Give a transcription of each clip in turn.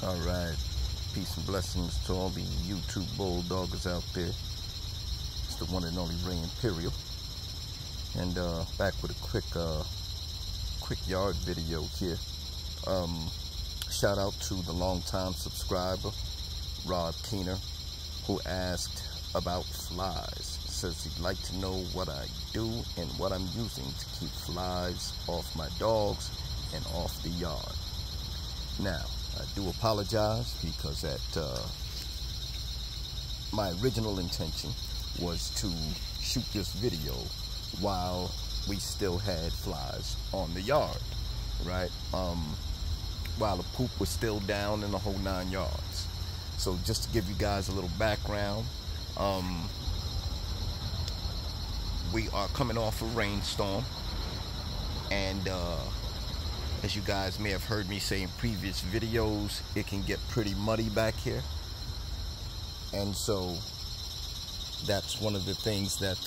Alright, peace and blessings to all the YouTube bulldoggers out there. It's the one and only Ray Imperial. And back with a quick yard video here. Shout out to the longtime subscriber, Rob Keener, who asked about flies. Says he'd like to know what I do and what I'm using to keep flies off my dogs and off the yard. Now, I do apologize because my original intention was to shoot this video while we still had flies on the yard, right? While the poop was still down in the whole 9 yards. So just to give you guys a little background, we are coming off a rainstorm, and as you guys may have heard me say in previous videos, it can get pretty muddy back here. And so that's one of the things that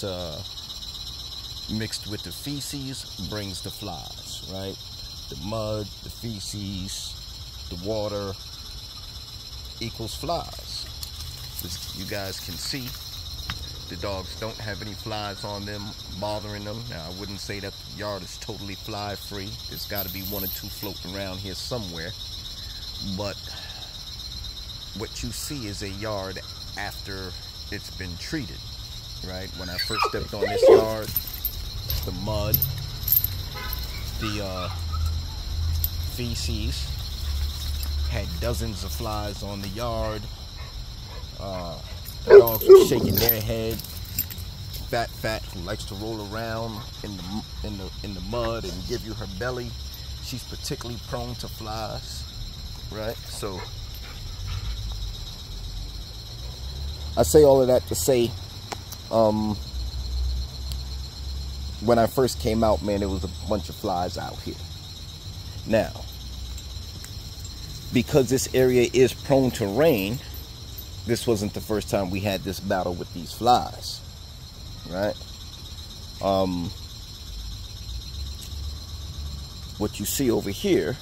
mixed with the feces brings the flies, right? The mud, the feces, the water equals flies. As you guys can see, the dogs don't have any flies on them bothering them. Now, I wouldn't say that the yard is totally fly free. There's got to be 1 or 2 floating around here somewhere. But what you see is a yard after it's been treated, right? When I first stepped on this yard, the mud, the feces had dozens of flies on the yard. The dogs were shaking their head. Fat, who likes to roll around in the mud and give you her belly. She's particularly prone to flies, right? So I say all of that to say, when I first came out, man, there was a bunch of flies out here. Now, because this area is prone to rain, this wasn't the first time we had this battle with these flies, right? What you see over here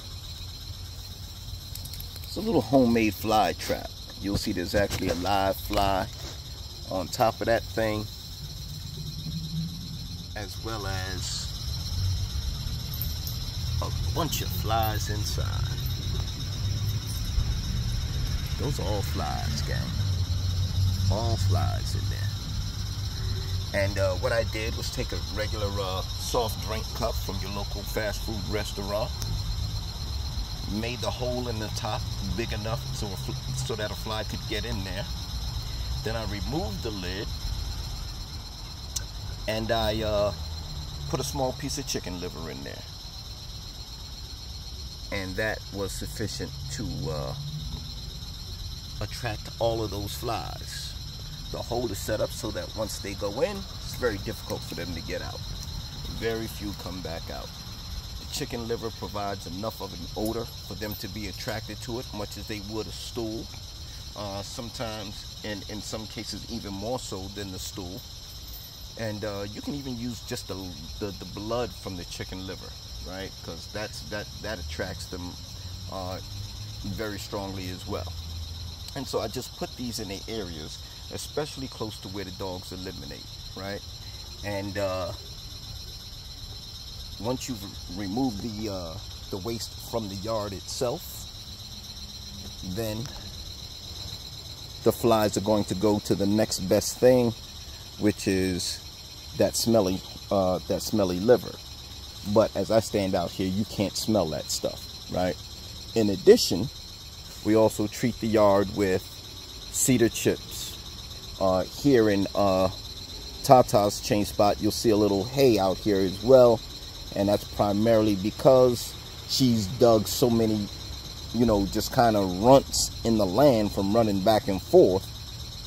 is a little homemade fly trap. You'll see there's actually a live fly on top of that thing, as well as a bunch of flies inside. Those are all flies, gang. All flies in there. And what I did was take a regular soft drink cup from your local fast food restaurant, made the hole in the top big enough so that a fly could get in there. Then I removed the lid, and I put a small piece of chicken liver in there. And that was sufficient to attract all of those flies. The hole is set up so that once they go in, it's very difficult for them to get out. Very few come back out. The chicken liver provides enough of an odor for them to be attracted to it, much as they would a stool. Sometimes, and in some cases even more so than the stool. And you can even use just the blood from the chicken liver, right? Because that attracts them very strongly as well. And so I just put these in the areas, especially close to where the dogs eliminate, right? And once you've removed the waste from the yard itself, then the flies are going to go to the next best thing, which is that smelly liver. But as I stand out here, you can't smell that stuff, right? In addition, we also treat the yard with cedar chips. Here in Tata's chain spot, you'll see a little hay out here as well. And that's primarily because she's dug so many, just kind of runts in the land from running back and forth,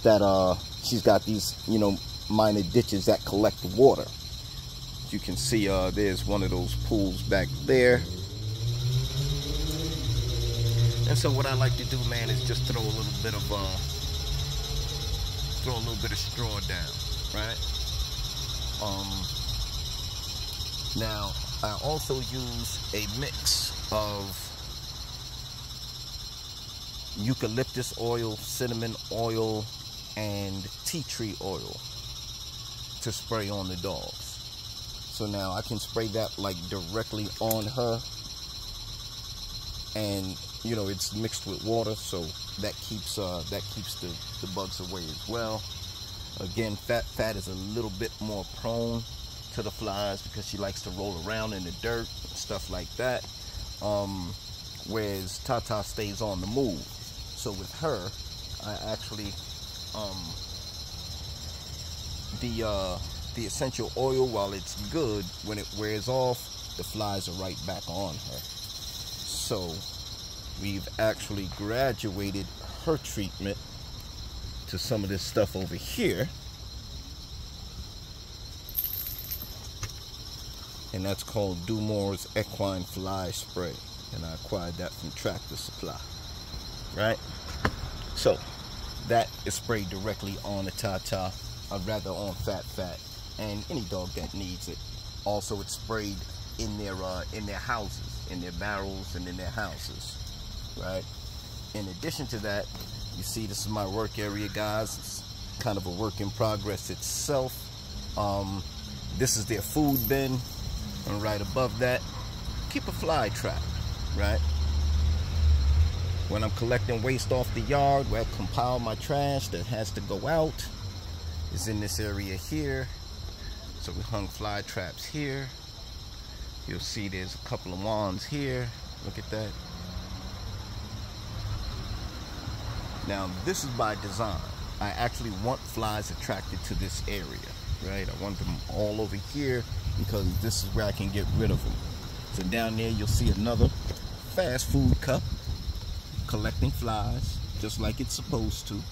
that she's got these, minor ditches that collect the water. As you can see, there's one of those pools back there. And so what I like to do, man, is just throw a little bit of straw down, right? Now I also use a mix of eucalyptus oil, cinnamon oil, and tea tree oil to spray on the dogs. So now I can spray that like directly on her, and you know, it's mixed with water, so that keeps the bugs away as well. Again, Fat is a little bit more prone to the flies because she likes to roll around in the dirt and stuff like that, whereas Tata stays on the move. So with her, I actually the essential oil, while it's good, when it wears off, the flies are right back on her. So we've actually graduated her treatment to some of this stuff over here, and that's called Dumore's Equine Fly Spray, and I acquired that from Tractor Supply, right? So that is sprayed directly on the Tata, or rather on Fat, and any dog that needs it. Also, it's sprayed in their houses, in their barrels, and in their houses, right? In addition to that, you see this is my work area, guys. It's kind of a work in progress itself. This is their food bin, and right above that, keep a fly trap, right? When I'm collecting waste off the yard, where I compile my trash that has to go out, is in this area here. So we hung fly traps here. You'll see there's a couple of wands here. Look at that. Now this is by design. I actually want flies attracted to this area, right? I want them all over here because this is where I can get rid of them. So down there you'll see another fast food cup collecting flies, just like it's supposed to.